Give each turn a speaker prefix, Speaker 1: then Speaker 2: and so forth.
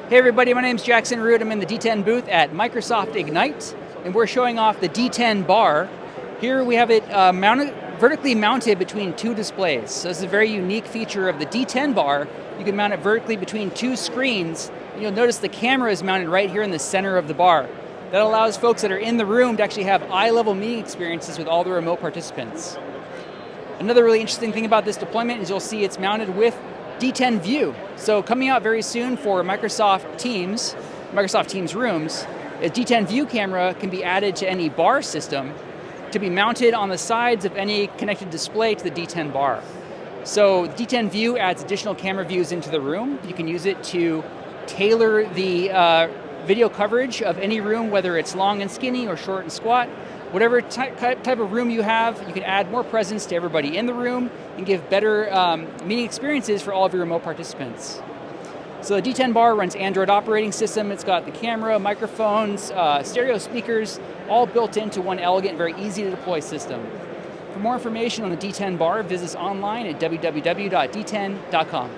Speaker 1: Hey everybody, my name is Jackson Root. I'm in the DTEN booth at Microsoft Ignite, and we're showing off the DTEN bar. Here we have it vertically mounted between two displays. So this is a very unique feature of the DTEN bar. You can mount it vertically between two screens, and you'll notice the camera is mounted right here in the center of the bar. That allows folks that are in the room to actually have eye-level meeting experiences with all the remote participants. Another really interesting thing about this deployment is you'll see it's mounted with DTEN View. So coming out very soon for Microsoft Teams rooms, a DTEN View camera can be added to any bar system to be mounted on the sides of any connected display to the DTEN bar. So DTEN View adds additional camera views into the room. You can use it to tailor the video coverage of any room, whether it's long and skinny or short and squat. Whatever type of room you have, you can add more presence to everybody in the room and give better meeting experiences for all of your remote participants. So the DTEN bar runs Android operating system. It's got the camera, microphones, stereo speakers, all built into one elegant, very easy to deploy system. For more information on the DTEN bar, visit us online at www.dten.com.